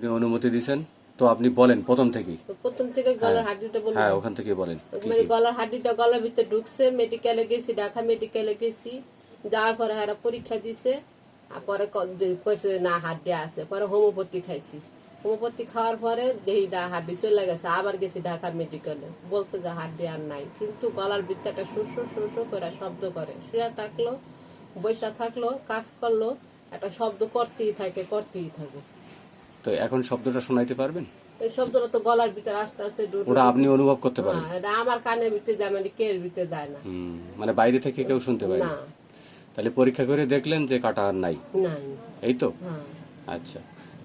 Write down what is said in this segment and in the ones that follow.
আপনি অনুমতি দিয়েছেন, তো আপনি বলেন প্রথম থেকেই। প্রথম থেকে গলার হাড্ডিটা বলবো। হ্যাঁ, ওখান থেকে বলেন। মানে গলার হাড্ডিটা গলার ভিতরে ঢুকছে, মেডিকেলে গেছি, ঢাকা মেডিকেলে গেছি, যাওয়ার পরে হারা পরীক্ষা দিছে, আর পরে কইছে না হাড্ডি আছে, পরে হোমিওপ্যাথি খাইছি, হোমিওপ্যাথি খাওয়ার পরে দেহিটা হাড্ডি চলে গেছে, আবার গেছি ঢাকা মেডিকেলে, বলছে যে হাড্ডি আর নাই, কিন্তু গলার ভিতরটা সুসু সুসু করে শব্দ করে, শুয়ে থাকলো বৈশা থাকলো কাজ করলো একটা শব্দ করতেই থাকে করতেই থাকে। তো এখন শব্দটা শোনাইতে পারবেন? এই শব্দটা তো গলার ভিতরে আস্তে আস্তে ওটা আপনি অনুভব করতে পারেন? এটা আমার কানের ভিতরে যায়, মানে কের ভিতরে যায় না। মানে বাইরে থেকে কেউ শুনতে পায় না? না। তাহলে পরীক্ষা করে দেখলেন যে কাটা আর নাই? নাই। এই তো। হ্যাঁ। আচ্ছা,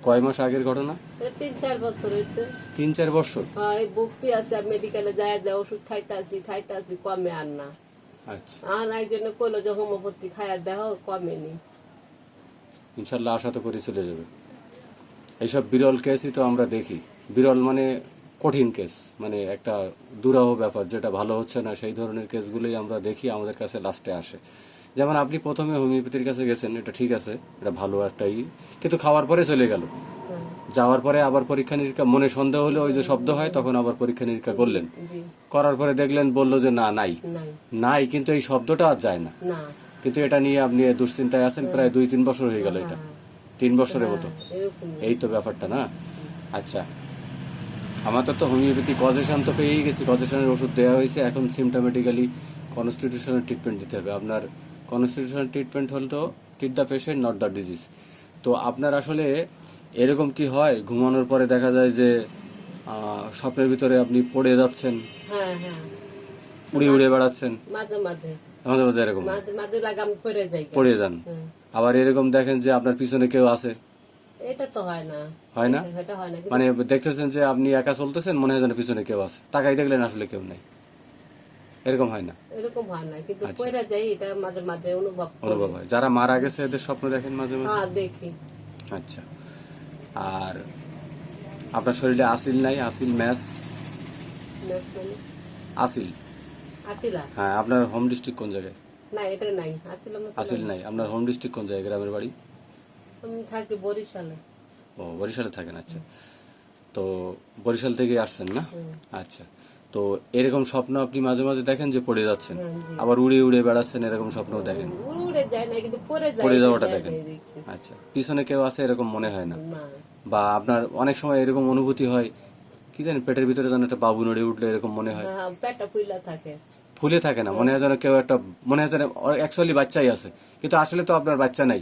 কয় মাস আগের ঘটনা? 3-4 বছর হয়েছে। 3-4 বছর? হ্যাঁ, এই ভুগতি আছে, মেডিকেলে যায় ওষুধ খাইতাছি কমে আর না। আচ্ছা, আর একজনে কইলো যে হোমিওপ্যাথি খাইয়া দেহ কমেনি। ইনশাল্লাহ আশা তো করে চলে যাবে। এইসব বিরল কেসই তো আমরা দেখি। বিরল মানে কঠিন কেস, মানে একটা দুরাহ ব্যাপার, যেটা ভালো হচ্ছে না, সেই ধরনের কেসগুলোই আমরা দেখি আমাদের কাছে লাস্টে আসে। যেমন আপনি প্রথমে হোমিওপ্যাথির কাছে গেছেন, এটা ঠিক আছে, এটা ভালো একটাই, কিন্তু খাওয়ার পরে চলে গেল, যাওয়ার পরে আবার পরীক্ষা নিরীক্ষা, মনে সন্দেহ হলে ওই যে শব্দ হয়, তখন আবার পরীক্ষা নিরীক্ষা করলেন, করার পরে দেখলেন, বললো যে না নাই নাই, কিন্তু এই শব্দটা আর যায় না। কিন্তু এটা নিয়ে আপনি দুশ্চিন্তায় আছেন প্রায় 2-3 বছর হয়ে গেল, এটা 3 বছরের মতো। এই তো ব্যাপারটা না? আচ্ছা, আমাদের তো হোমিওপ্যাথি কজেশন তো পেয়েই গেছি, কজেশনের ওষুধ দেওয়া হয়েছে, এখন সিমটোমেটিক্যালি কনস্টিটিউশনাল ট্রিটমেন্ট দিতে হবে। আপনার কনস্টিটিউশনাল ট্রিটমেন্ট হল তো treat the patient not the disease. তো আপনার আসলে এরকম কি হয়, ঘুমানোর পরে দেখা যায় যে স্বপ্নের ভিতরে আপনি পড়ে যাচ্ছেন, উড়ে উড়ে বেড়াচ্ছেন, মাঝে মাঝে এরকম পড়ে যান, আবার এরকম দেখেন যে আপনার পিছনে কেউ আছে? এটা তো হয় না। হয় না? মানে দেখতেছেন যে আপনি একা চলতেছেন, মনে হয় যেন পিছনে কেউ আছে, তাকাই দেখলেন আসলে কেউ নাই, এরকম হয় না? এরকম হয় না, কিন্তু পড়ে যাই, এটা মাঝে মাঝে অনুভব হয়। যারা মারা গেছে এদের স্বপ্ন দেখেন মাঝে মাঝে? হ্যাঁ, দেখি। আচ্ছা, আর আপনার শরীরে আসিল নাই? আসিল ম্যাচ আসিল? হ্যাঁ, আপনার হোম ডিস্ট্রিক্ট কোন জায়গায়? না, এটা নাই, আসিল নাই। আপনার হোম ডিস্ট্রিক্ট কোন জায়গায়, গ্রামের বাড়ি? আমি থাকি বরিশালে। ও, বরিশালে থাকেন। আচ্ছা, তো বরিশাল থেকে আসছেন না? আচ্ছা, তো এরকম স্বপ্ন আপনি মাঝে মাঝে দেখেন যে পড়ে যাচ্ছেন, আবার উড়ে উড়ে বেড়াচ্ছেন, এরকম স্বপ্ন দেখেন? পড়ে যাওয়াটা দেখেন। আচ্ছা, পিছনে কেউ আছে এরকম মনে হয় না? বা আপনার অনেক সময় এরকম অনুভূতি হয়, কি জানি, পেটের ভিতরে যেন একটা বাবু নড়ে উঠলে এরকম মনে হয়? পেটটা ফুলে থাকে। ফুলে থাকে না, মনে হয় যেন কেউ একটা, মনে হয় যেন অ্যাকচুয়ালি বাচ্চাই আছে, কিন্তু আসলে তো আপনার বাচ্চা নাই,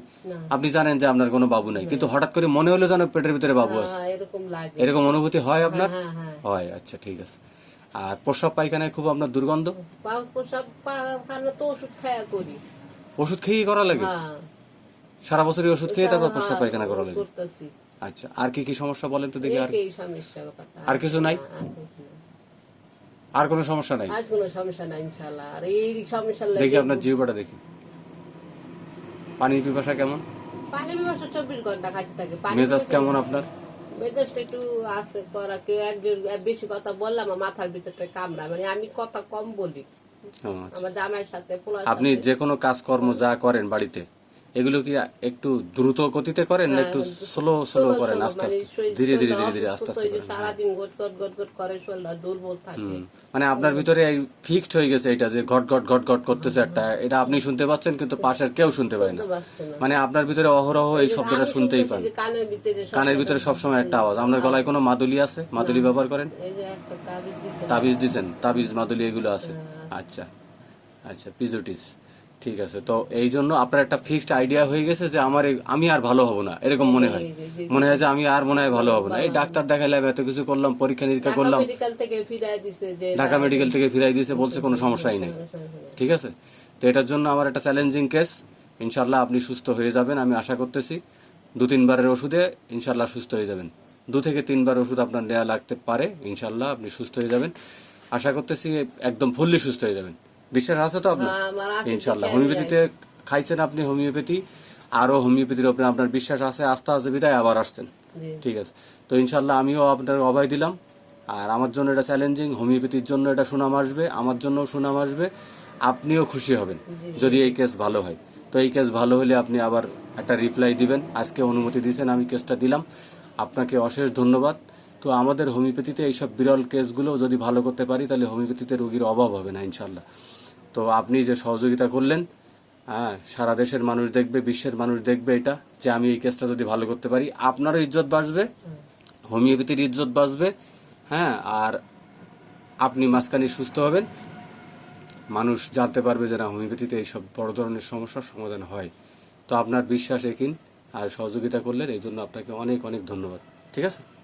আপনি জানেন যে আপনার কোনো বাবু নাই, কিন্তু হঠাৎ করে মনে হলো যেন পেটের ভিতরে বাবু আছে, এরকম অনুভূতি হয় আপনার? হয়। আচ্ছা, ঠিক আছে। আর প্রস্রাব পায়খানায় খুব আপনার দুর্গন্ধ? ওষুধ খেয়েই করা লাগে? সারা বছরই ওষুধ খেয়ে তারপর প্রস্রাব পায়খানা করা লাগে? আচ্ছা, আর কি কি সমস্যা বলেন তো দেখি। আর কিছু নাই? আর কোনো সমস্যা নাই? দেখি আপনার জিহ্বাটা দেখি। পানির পিপাসা কেমন? পানির পিপাসা 24 ঘন্টা খাইতে থাকে। মেজাজ কেমন আপনার? মেজাজটা একটু আছে করা, কেউ একজন বেশি কথা বললাম মাথার ভিতরটা কামড়া, মানে আমি কথা কম বলি আমার জামাইয়ের সাথে। আপনি যে কোনো কাজকর্ম যা করেন বাড়িতে, এগুলো কি একটু দ্রুত গতিতে করেন না একটু স্লো স্লো করেন, আস্তে আস্তে, ধীরে ধীরে ধীরে ধীরে আস্তে আস্তে করেন? সারাদিন গট গট গট গট করে, শরীরটা দুর্বল থাকে। মানে আপনার ভিতরে ফিক্সড হয়ে গেছে এটা, যে ঘট ঘট ঘট ঘট করতেছে একটা, এটা আপনি শুনতে পাচ্ছেন কিন্তু পাশের কেউ শুনতে পায় না। মানে আপনার ভিতরে অহরহ এই শব্দটা শুনতেই পান, কানের ভিতরে সবসময় একটা আওয়াজ। আপনার গলায় কোনো মাদুলি আছে? মাদুলি ব্যবহার করেন? তাবিজ দিছেন? তাবিজ, মাদুলি এগুলো আছে? আচ্ছা আচ্ছা, পিজুটিস, ঠিক আছে। তো এই জন্য আপনার একটা ফিক্সড আইডিয়া হয়ে গেছে যে আমি আর ভালো হব না, এরকম মনে হয় যে আমি আর মনে হয় ভালো হব না। এই ডাক্তার দেখাইলাম, এত কিছু করলাম, পরীক্ষা নিরীক্ষা করলাম, ঢাকা মেডিকেল থেকে ফিরাই দিয়েছে, বলছে কোনো সমস্যাই নেই। ঠিক আছে, তো এটার জন্য আমার একটা চ্যালেঞ্জিং কেস। ইনশাল্লাহ আপনি সুস্থ হয়ে যাবেন, আমি আশা করতেছি। 2-3 বারের ওষুধে ইনশাল্লাহ সুস্থ হয়ে যাবেন। 2 থেকে 3 বার ওষুধ আপনার নেওয়া লাগতে পারে, ইনশাল্লাহ আপনি সুস্থ হয়ে যাবেন। আশা করতেছি একদম ফুললি সুস্থ হয়ে যাবেন। বিশ্বাস আছে তো আপনার? ইনশাল্লাহ। হোমিওপ্যাথিতে খাইছেন আপনি, হোমিওপ্যাথি, আরো হোমিওপ্যাথির উপরে আপনার বিশ্বাস আছে, আস্থা আছে, বিদায় আবার আসছেন। ঠিক আছে, তো ইনশাল্লাহ আমিও আপনার অভয় দিলাম। আর আমার জন্য এটা চ্যালেঞ্জিং, হোমিওপ্যাথির জন্য এটা সুনাম আসবে, আমার জন্য সুনাম আসবে, আপনিও খুশি হবেন যদি এই কেস ভালো হয়। তো এই কেস ভালো হলে আপনি আবার একটা রিপ্লাই দিবেন। আজকে অনুমতি দিয়েছেন, আমি কেসটা দিলাম, আপনাকে অশেষ ধন্যবাদ। তো আমাদের হোমিওপ্যাথিতে এইসব বিরল কেসগুলো যদি ভালো করতে পারি তাহলে হোমিওপ্যাথিতে রোগীর অভাব হবে না ইনশাল্লাহ। তো আপনি যে সহযোগিতা করলেন, হ্যাঁ, সারা দেশের মানুষ দেখবে, বিশ্বের মানুষ দেখবে এটা, যে আমি এই কেসটা যদি ভালো করতে পারি, আপনারও ইজ্জত বাঁচবে, হোমিওপ্যাথির ইজ্জত বাঁচবে, হ্যাঁ, আর আপনি মাঝখানে সুস্থ হবেন, মানুষ জানতে পারবে যে না, হোমিওপ্যাথিতে এইসব বড় ধরনের সমস্যার সমাধান হয়। তো আপনার বিশ্বাস একিন আর সহযোগিতা করলেন, এই জন্য আপনাকে অনেক অনেক ধন্যবাদ। ঠিক আছে।